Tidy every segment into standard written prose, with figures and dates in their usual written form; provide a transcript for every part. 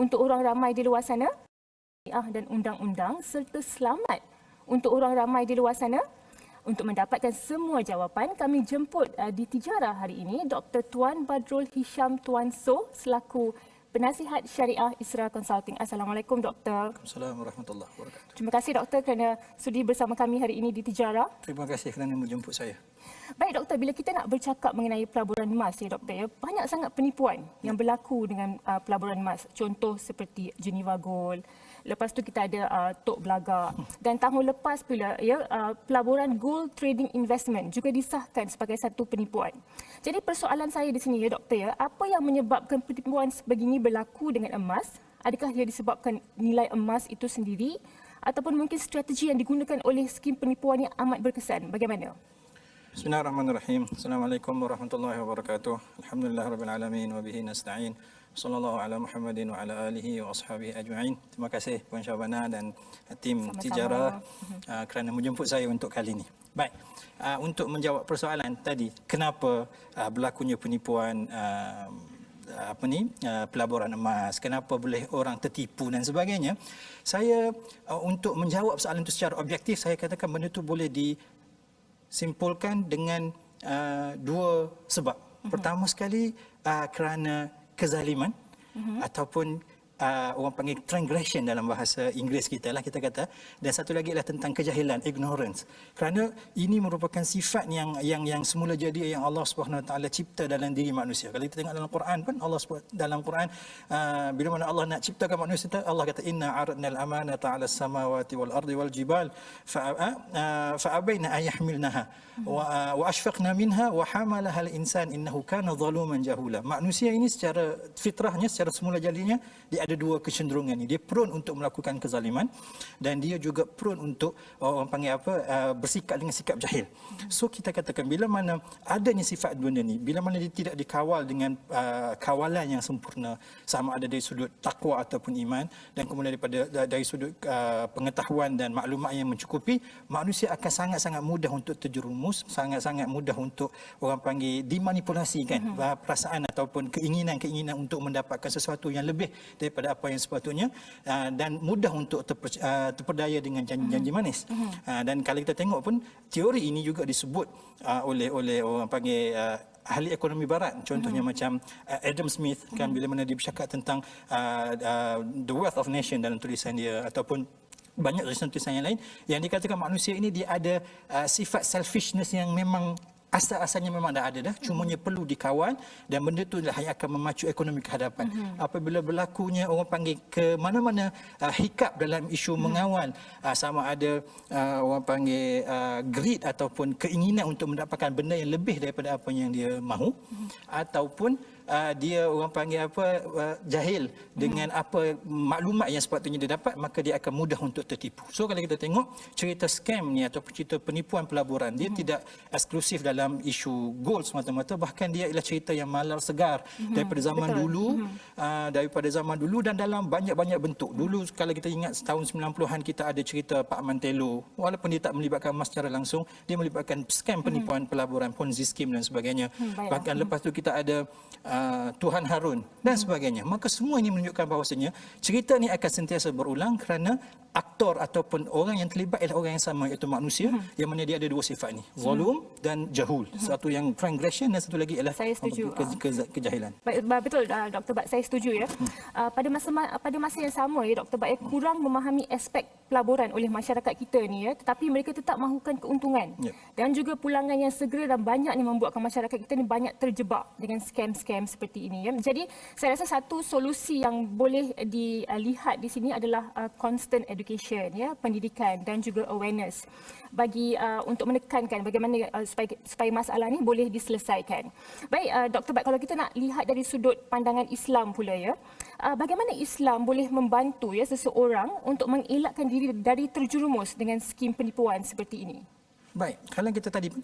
untuk orang ramai di luar sana dan undang-undang serta selamat untuk orang ramai di luar sana. Untuk mendapatkan semua jawapan, kami jemput di Tijara hari ini Dr. Tuan Badrul Hisham Tuan So selaku Penasihat Syariah Isra Consulting. Assalamualaikum Doktor. Assalamualaikum warahmatullahi wabarakatuh. Terima kasih Doktor kerana sudi bersama kami hari ini di Tijara. Terima kasih kerana menjemput saya. Baik Doktor, bila kita nak bercakap mengenai pelaburan emas ya Doktor, ya, banyak sangat penipuan yang berlaku dengan pelaburan emas. Contoh seperti Geneva Gold. Lepas tu kita ada Tok Belagak. Dan tahun lepas pula pelaburan Gold Trading Investment juga disahkan sebagai satu penipuan. Jadi persoalan saya di sini ya Doktor, ya, apa yang menyebabkan penipuan sebegini berlaku dengan emas? Adakah ia disebabkan nilai emas itu sendiri ataupun mungkin strategi yang digunakan oleh skim penipuan yang amat berkesan? Bagaimana? Bismillahirrahmanirrahim. Assalamualaikum warahmatullahi wabarakatuh. Alhamdulillahirabbil alamin wa bihi nasta'in. Sallallahu ala Muhammadin wa ala alihi wa ashabihi ajma'in. Terima kasih Puan Syabana dan tim Tijara kerana menjemput saya untuk kali ini. Baik, untuk menjawab persoalan tadi, kenapa berlakunya penipuan pelaburan emas, kenapa boleh orang tertipu dan sebagainya. Saya untuk menjawab soalan itu secara objektif, saya katakan benda itu boleh disimpulkan dengan dua sebab. Pertama sekali kerana kezaliman ataupun orang panggil transgression dalam bahasa Inggeris kita lah kita kata, dan satu lagi adalah tentang kejahilan, ignorance. Kerana ini merupakan sifat yang semula jadi yang Allah Subhanahu Wa Taala cipta dalam diri manusia. Kalau kita tengok dalam Quran pun Allah dalam Quran bila mana Allah nak ciptakan manusia, Allah kata inna aradnal amanata 'alas samawati wal ardi wal jibal fa abaina an yahmilnaha wa ashfaqna minha wa hamalaha al insan innahu kana zaluman jahula. Manusia ini secara fitrahnya, secara semula jadinya dia ada dua kecenderungan ni. Dia prone untuk melakukan kezaliman dan dia juga prone untuk orang panggil bersikap dengan sikap jahil. So kita katakan bila mana adanya sifat benda ni, bila mana dia tidak dikawal dengan kawalan yang sempurna, sama ada dari sudut takwa ataupun iman, dan kemudian dari sudut pengetahuan dan maklumat yang mencukupi, manusia akan sangat-sangat mudah untuk terjerumus, sangat-sangat mudah untuk orang panggil dimanipulasikan perasaan ataupun keinginan-keinginan untuk mendapatkan sesuatu yang lebih daripada apa yang sepatutnya, dan mudah untuk terperdaya dengan janji-janji manis. Dan kalau kita tengok pun teori ini juga disebut oleh orang panggil ahli ekonomi barat, contohnya macam Adam Smith kan, bila mana dia bercakap tentang the wealth of nation dalam tulisan dia, ataupun banyak tulisan-tulisan yang lain yang dikatakan manusia ini dia ada sifat selfishness yang memang asal-asalnya memang dah ada dah, cumanya perlu dikawal, dan benda itulah yang akan memacu ekonomi ke hadapan. Apabila berlakunya orang panggil ke mana-mana hiccup dalam isu mengawal, sama ada orang panggil greed ataupun keinginan untuk mendapatkan benda yang lebih daripada apa yang dia mahu, ataupun dia orang panggil jahil dengan apa maklumat yang sepatutnya dia dapat, maka dia akan mudah untuk tertipu. So kalau kita tengok cerita scam ni ataupun cerita penipuan pelaburan, dia tidak eksklusif dalam isu gold semata-mata, bahkan dia ialah cerita yang malar segar daripada zaman dulu, daripada zaman dulu dan dalam banyak-banyak bentuk. Dulu kalau kita ingat tahun 90-an kita ada cerita Pak Mantelo, walaupun dia tak melibatkan emas secara langsung, dia melibatkan scam penipuan pelaburan, Ponzi scheme dan sebagainya. Bahkan lepas tu kita ada Tuhan Harun dan sebagainya. Maka semua ini menunjukkan bahawasanya cerita ini akan sentiasa berulang kerana aktor ataupun orang yang terlibat ialah orang yang sama, iaitu manusia, yang mana dia ada dua sifat ni, zalum dan jahul. Satu yang transgression dan satu lagi ialah kejahilan. Betul Dr. Bat, saya setuju ya. Pada masa yang sama ya Dr. Bat, kurang memahami aspek pelaburan oleh masyarakat kita ni ya, tetapi mereka tetap mahukan keuntungan. Dan juga pulangan yang segera dan banyak ni membuatkan masyarakat kita ni banyak terjebak dengan scam-scam seperti ini ya. Jadi saya rasa satu solusi yang boleh dilihat di sini adalah constant education ya, pendidikan dan juga awareness bagi untuk menekankan bagaimana supaya masalah ni boleh diselesaikan. Baik Dr. Bat, kalau kita nak lihat dari sudut pandangan Islam pula ya, bagaimana Islam boleh membantu ya seseorang untuk mengelakkan diri dari terjerumus dengan skim penipuan seperti ini? Baik, kalau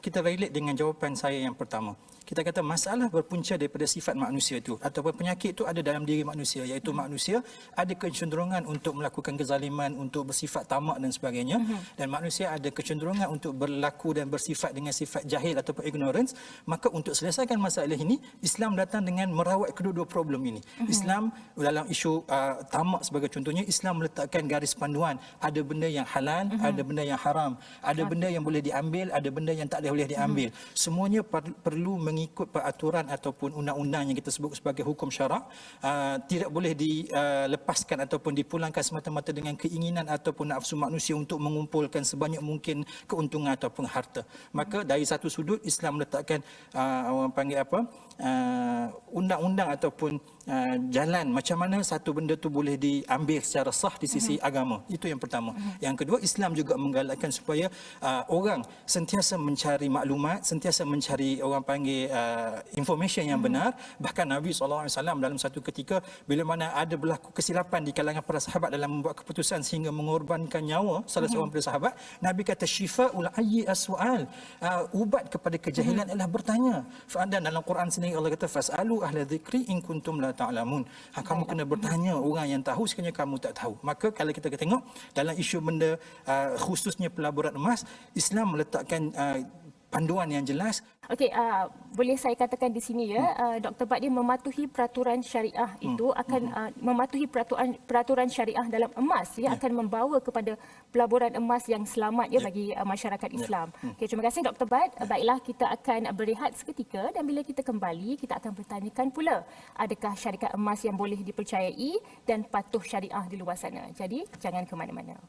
kita relate dengan jawapan saya yang pertama. Kita kata masalah berpunca daripada sifat manusia itu ataupun penyakit itu ada dalam diri manusia, iaitu manusia ada kecenderungan untuk melakukan kezaliman, untuk bersifat tamak dan sebagainya, dan manusia ada kecenderungan untuk berlaku dan bersifat dengan sifat jahil ataupun ignorance. Maka untuk selesaikan masalah ini, Islam datang dengan merawat kedua-dua problem ini. Islam dalam isu tamak sebagai contohnya, Islam meletakkan garis panduan, ada benda yang halal, ada benda yang haram, ada benda yang boleh diambil, ada benda yang tak boleh diambil. Semuanya perlu mengikut peraturan ataupun undang-undang yang kita sebut sebagai hukum syarak. Tidak boleh dilepaskan ataupun dipulangkan semata-mata dengan keinginan ataupun nafsu manusia untuk mengumpulkan sebanyak mungkin keuntungan ataupun harta. Maka dari satu sudut Islam meletakkan orang panggil apa, undang-undang ataupun jalan macam mana satu benda tu boleh diambil secara sah di sisi agama. Itu yang pertama. Yang kedua, Islam juga menggalakkan supaya orang sentiasa mencari maklumat, sentiasa mencari orang panggil information yang benar. Bahkan Nabi SAW dalam satu ketika bila mana ada berlaku kesilapan di kalangan para sahabat dalam membuat keputusan sehingga mengorbankan nyawa salah seorang daripada sahabat, Nabi kata syifa'ul ayyi as-su'al, ubat kepada kejahilan adalah bertanya. Dan dalam Quran sendiri Allah kata fas'alu ahla dzikri in kuntum la ta'lamun. Kamu kena bertanya orang yang tahu sekiranya kamu tak tahu. Maka kalau kita tengok dalam isu benda khususnya pelaburan emas, Islam meletakkan panduan yang jelas. Okey, boleh saya katakan di sini ya, Dr. Bad dia mematuhi peraturan syariah itu akan mematuhi peraturan syariah dalam emas ya, akan membawa kepada pelaburan emas yang selamat ya bagi masyarakat Islam. Okey, terima kasih Dr. Bad. Baiklah, kita akan berehat seketika dan bila kita kembali kita akan bertanyakan pula adakah syarikat emas yang boleh dipercayai dan patuh syariah di luar sana. Jadi jangan ke mana-mana.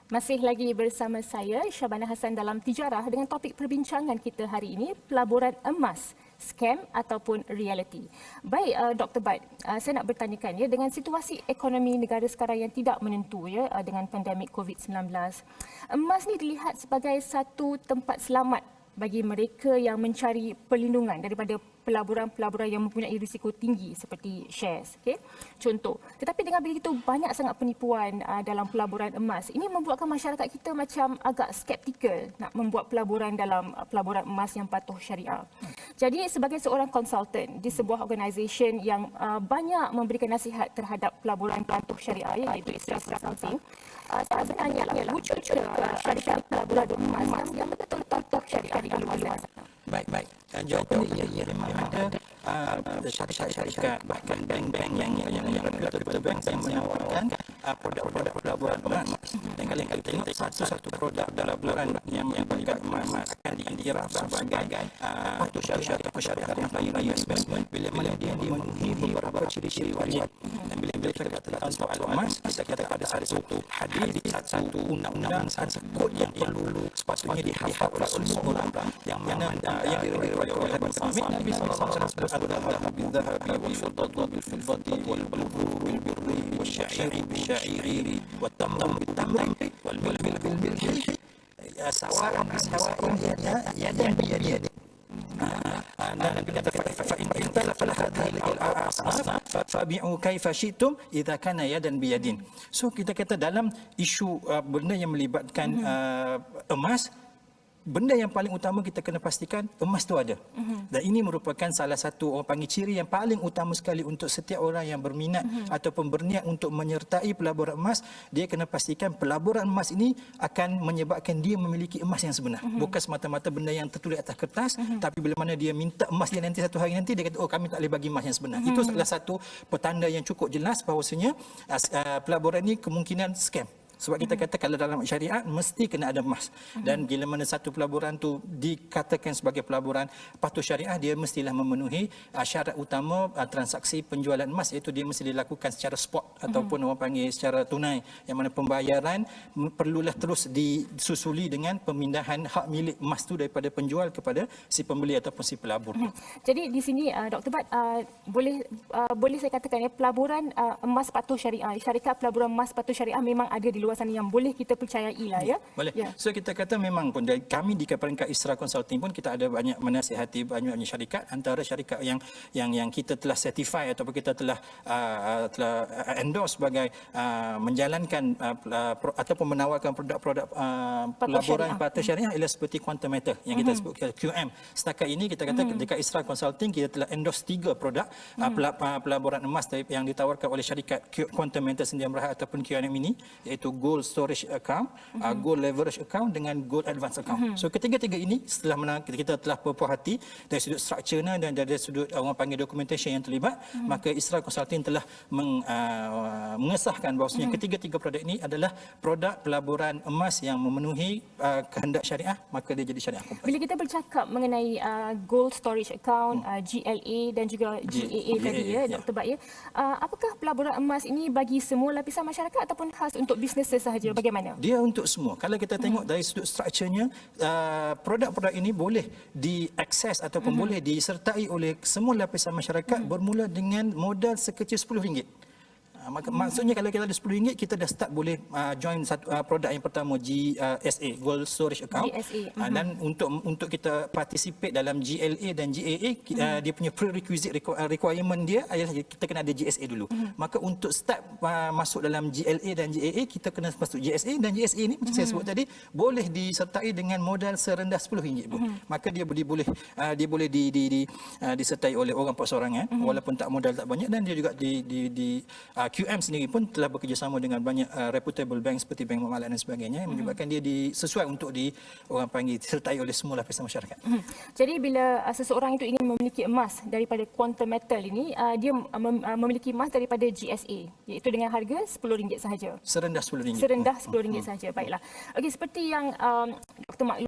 Masih lagi bersama saya, Syabana Hassan dalam Tijarah dengan topik perbincangan kita hari ini, pelaburan emas, scam ataupun reality. Baik, Dr. Bad, saya nak bertanyakan ya, dengan situasi ekonomi negara sekarang yang tidak menentu ya, dengan pandemik COVID-19, emas ni dilihat sebagai satu tempat selamat bagi mereka yang mencari perlindungan daripada pelaburan-pelaburan yang mempunyai risiko tinggi seperti shares. Okay? Contoh. Tetapi dengan begitu banyak sangat penipuan dalam pelaburan emas, ini membuatkan masyarakat kita macam agak skeptikal nak membuat pelaburan dalam pelaburan emas yang patuh syariah. Jadi sebagai seorang konsultan di sebuah organisasi yang banyak memberikan nasihat terhadap pelaburan patuh syariah iaitu Islam Consulting, saya bertanya wujud syarikat pelaburan emas yang betul-betul patuh syariah di luar sana. Baik. Jawapannya ya, memang ada syarikat bahkan bank-bank yang daripada bank yang menawarkan produk-produk pelaburan emas. Dan kalau kita tengok satu produk pelaburan yang berkaitan emas akan diiktiraf sebagai patuh syariah atau syariah yang paling investment bila mana dia memenuhi beberapa ciri-ciri wajib. Dan bila kita kata tentang soal emas, kita kata ada satu hadis, satu undang-undang, satu kod yang perlu sepatutnya dihafal oleh semua orang yang mana yang diriwayatkan oleh Nabi sallallahu alaihi wasallam adalah bil-dhahabi wal-fiddati bil-fiddati wal-burri bil-burri wasya'iri bil-sya'iri wat-tamri bil-tamri wal-milhi bil-milhi sawa'an bisawa'in yadan biyad. Nabi kata fa'in talafa hadhihi al-asnaf fabi'u kaifa syi'tum idza kana yadan biyadin. So kita kata dalam isu benda yang melibatkan emas, benda yang paling utama kita kena pastikan emas tu ada. Dan ini merupakan salah satu orang panggil ciri yang paling utama sekali untuk setiap orang yang berminat ataupun berniat untuk menyertai pelaburan emas. Dia kena pastikan pelaburan emas ini akan menyebabkan dia memiliki emas yang sebenar. Bukan semata-mata benda yang tertulis atas kertas, tapi bila mana dia minta emas dia nanti satu hari nanti dia kata, oh kami tak boleh bagi emas yang sebenar. Itu salah satu petanda yang cukup jelas bahawasanya pelaburan ini kemungkinan scam. Sebab kita kata kalau dalam syariat mesti kena ada emas. Dan bila mana satu pelaburan tu dikatakan sebagai pelaburan patuh syariah, dia mestilah memenuhi syarat utama transaksi penjualan emas, iaitu dia mesti dilakukan secara spot ataupun orang panggil secara tunai, yang mana pembayaran perlulah terus disusuli dengan pemindahan hak milik emas tu daripada penjual kepada si pembeli ataupun si pelabur. Jadi di sini Dr. Bad, boleh saya katakan ya, pelaburan emas patuh syariah, syarikat pelaburan emas patuh syariah memang ada di luar luar sana yang boleh kita percayai lah ya. Boleh. Ya. So kita kata memang pun kami di peringkat Isra Consulting pun kita ada banyak menasihati banyak syarikat, antara syarikat yang kita telah certify ataupun kita telah endorse sebagai menjalankan ataupun menawarkan produk-produk pelaburan patut syariah ialah seperti Quantum Matter yang kita sebut QM. Setakat ini kita kata dekat Isra Consulting kita telah endorse 3 produk pelaburan emas yang ditawarkan oleh syarikat Quantum Matter Sedia Berhad ataupun QM ini, iaitu Gold Storage Account, Gold Leverage Account dengan Gold Advance Account. So ketiga-tiga ini setelah kita telah berpuas hati dari sudut strukturnya dan dari sudut orang panggil documentation yang terlibat, maka Isra Consulting telah mengesahkan bahawasanya ketiga-tiga produk ini adalah produk pelaburan emas yang memenuhi kehendak syariah, maka dia jadi syariah kompas. Bila kita bercakap mengenai Gold Storage Account, GLA dan juga GAA tadi ya, Dr. Bat ya, apakah pelaburan emas ini bagi semua lapisan masyarakat ataupun khas untuk bisnes sahaja? Bagaimana? Dia untuk semua. Kalau kita tengok dari sudut strukturnya, produk-produk ini boleh diakses ataupun boleh disertai oleh semua lapisan masyarakat bermula dengan modal sekecil RM10. Maksudnya kalau kita ada RM10, kita dah start boleh join satu produk yang pertama, GSA, Gold Storage Account. Dan untuk kita participate dalam GLA dan GAA, dia punya prerequisite requirement dia adalah kita kena ada GSA dulu. Maka untuk start masuk dalam GLA dan GAA, kita kena masuk GSA, dan GSA ni macam saya sebut tadi boleh disertai dengan modal serendah RM10 pun. Maka dia boleh disertai oleh orang perseorangan walaupun modal tak banyak, dan dia juga di QM sendiri pun telah bekerjasama dengan banyak reputable bank seperti Bank Muamalat dan sebagainya yang menyebabkan dia sesuai untuk orang panggil disertai oleh semua lapisan masyarakat. Jadi bila seseorang itu ingin memiliki emas daripada Quantum Metal ini, dia memiliki emas daripada GSA, iaitu dengan harga RM10 sahaja. Serendah RM10. Serendah RM10 sahaja. Baiklah. Okey, seperti yang Dr. Maklum